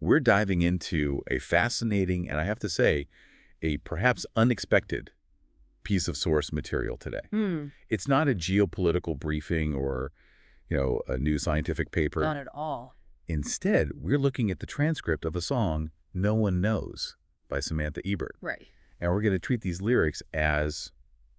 we're diving into a fascinating, and I have to say, a perhaps unexpected piece of source material today. It's not a geopolitical briefing or, a new scientific paper. Not at all. Instead, we're looking at the transcript of a song, No One Knows, by Samantha Ebert. Right. And we're going to treat these lyrics as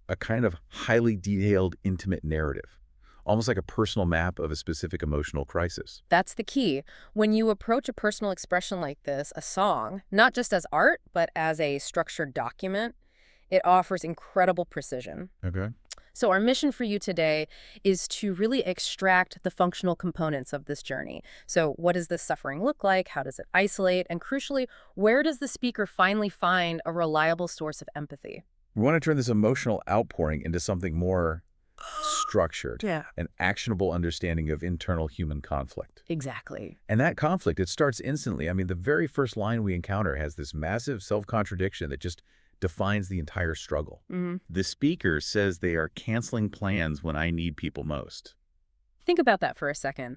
a kind of highly detailed, intimate narrative, almost like a personal map of a specific emotional crisis. That's the key. When you approach a personal expression like this, a song, not just as art, but as a structured document, it offers incredible precision. Okay. So our mission for you today is to really extract the functional components of this journey. So what does this suffering look like? How does it isolate? And crucially, where does the speaker finally find a reliable source of empathy? We want to turn this emotional outpouring into something more structured, an actionable understanding of internal human conflict. Exactly. And that conflict, it starts instantly. I mean, the very first line we encounter has this massive self-contradiction that just defines the entire struggle. The speaker says they are canceling plans when I need people most. Think about that for a second.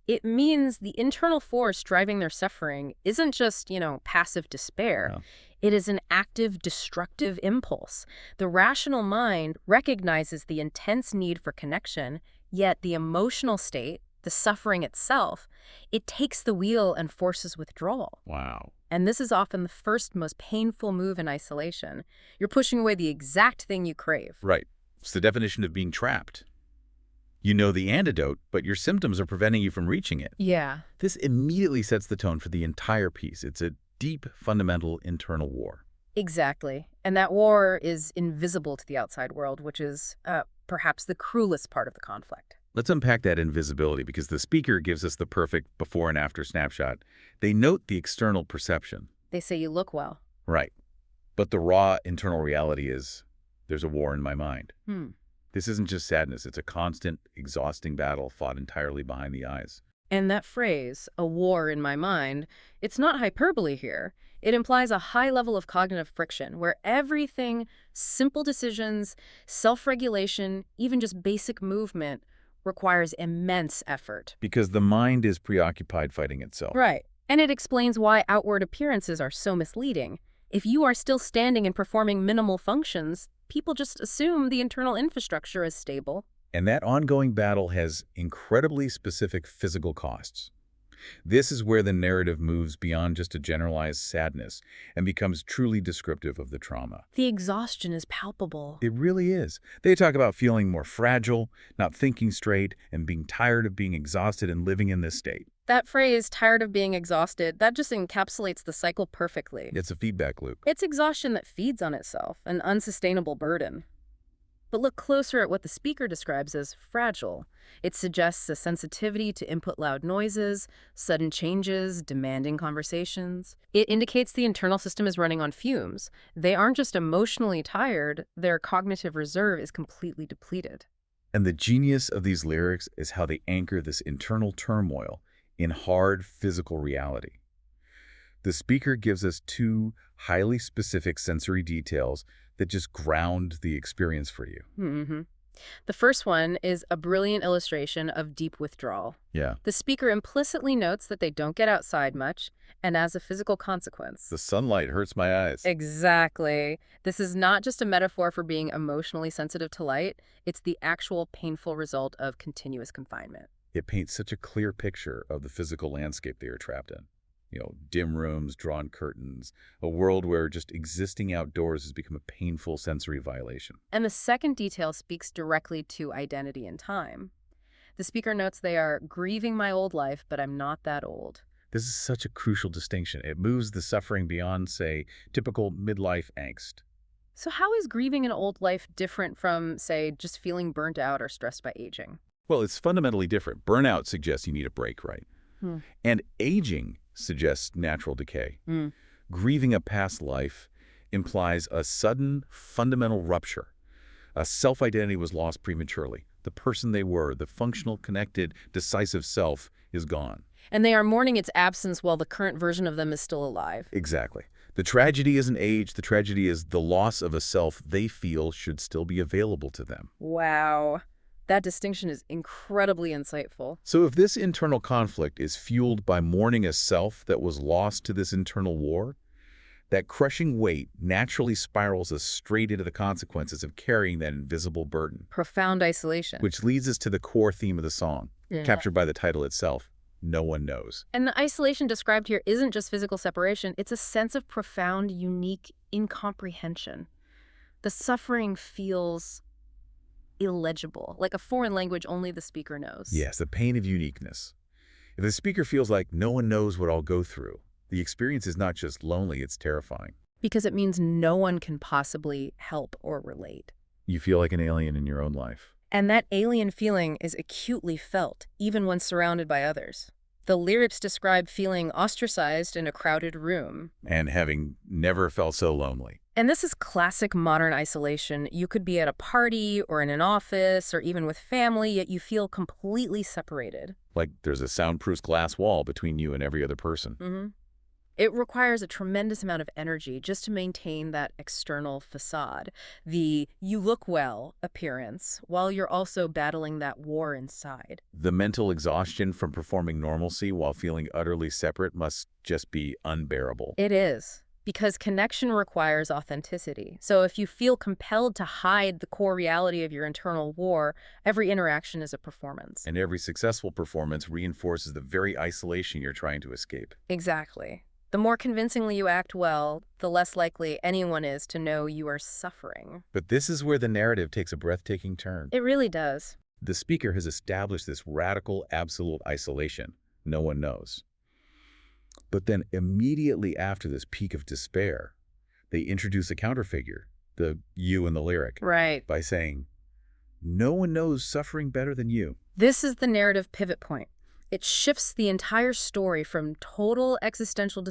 It means the internal force driving their suffering isn't just, passive despair. No. It is an active, destructive impulse. The rational mind recognizes the intense need for connection, yet the emotional state, the suffering itself, it takes the wheel and forces withdrawal. Wow. And this is often the first, most painful move in isolation. You're pushing away the exact thing you crave. Right. It's the definition of being trapped. You know the antidote, but your symptoms are preventing you from reaching it. Yeah. This immediately sets the tone for the entire piece. It's a deep, fundamental internal war. Exactly. And that war is invisible to the outside world, which is perhaps the cruelest part of the conflict. Let's unpack that invisibility, because the speaker gives us the perfect before and after snapshot. They note the external perception. They say you look well. Right. But the raw internal reality is there's a war in my mind. This isn't just sadness. It's a constant, exhausting battle fought entirely behind the eyes. And that phrase, a war in my mind, it's not hyperbole here. It implies a high level of cognitive friction where everything, simple decisions, self-regulation, even just basic movement, requires immense effort. Because the mind is preoccupied fighting itself. Right. And it explains why outward appearances are so misleading. If you are still standing and performing minimal functions, people just assume the internal infrastructure is stable. And that ongoing battle has incredibly specific physical costs. This is where the narrative moves beyond just a generalized sadness and becomes truly descriptive of the trauma. The exhaustion is palpable. It really is. They talk about feeling more fragile, not thinking straight, and being tired of being exhausted and living in this state. That phrase, tired of being exhausted, that just encapsulates the cycle perfectly. It's a feedback loop. It's exhaustion that feeds on itself, an unsustainable burden. But look closer at what the speaker describes as fragile. It suggests a sensitivity to input loud noises, sudden changes, demanding conversations. It indicates the internal system is running on fumes. They aren't just emotionally tired, their cognitive reserve is completely depleted. And the genius of these lyrics is how they anchor this internal turmoil in hard physical reality. The speaker gives us two highly specific sensory details that just ground the experience for you. The first one is a brilliant illustration of deep withdrawal. Yeah. The speaker implicitly notes that they don't get outside much, and as a physical consequence. The sunlight hurts my eyes. Exactly. This is not just a metaphor for being emotionally sensitive to light. It's the actual painful result of continuous confinement. It paints such a clear picture of the physical landscape they are trapped in. Dim rooms, drawn curtains, a world where just existing outdoors has become a painful sensory violation. And the second detail speaks directly to identity and time. The speaker notes they are grieving my old life, but I'm not that old. This is such a crucial distinction. It moves the suffering beyond, say, typical midlife angst. So how is grieving an old life different from, say, just feeling burnt out or stressed by aging? Well, it's fundamentally different. Burnout suggests you need a break, right? And aging suggests natural decay. Grieving a past life implies a sudden, fundamental rupture. A self-identity was lost prematurely. The person they were, the functional, connected, decisive self, is gone. And they are mourning its absence while the current version of them is still alive. Exactly. The tragedy isn't age. The tragedy is the loss of a self they feel should still be available to them. Wow. That distinction is incredibly insightful. So if this internal conflict is fueled by mourning a self that was lost to this internal war, that crushing weight naturally spirals us straight into the consequences of carrying that invisible burden. Profound isolation. Which leads us to the core theme of the song, captured by the title itself, No One Knows. And the isolation described here isn't just physical separation, it's a sense of profound, unique incomprehension. The suffering feels illegible, like a foreign language only the speaker knows. Yes, the pain of uniqueness. If the speaker feels like no one knows what I'll go through, the experience is not just lonely, it's terrifying. Because it means no one can possibly help or relate. You feel like an alien in your own life. And that alien feeling is acutely felt, even when surrounded by others. The lyrics describe feeling ostracized in a crowded room. And having never felt so lonely. And this is classic modern isolation. You could be at a party or in an office or even with family, yet you feel completely separated. Like there's a soundproof glass wall between you and every other person. It requires a tremendous amount of energy just to maintain that external facade, the you look well appearance, while you're also battling that war inside. The mental exhaustion from performing normalcy while feeling utterly separate must just be unbearable. It is, because connection requires authenticity. So if you feel compelled to hide the core reality of your internal war, every interaction is a performance. And every successful performance reinforces the very isolation you're trying to escape. Exactly. The more convincingly you act well, the less likely anyone is to know you are suffering. But this is where the narrative takes a breathtaking turn. It really does. The speaker has established this radical, absolute isolation. No one knows. But then immediately after this peak of despair, they introduce a counterfigure, the you in the lyric. Right. By saying, no one knows suffering better than you. This is the narrative pivot point. It shifts the entire story from total existential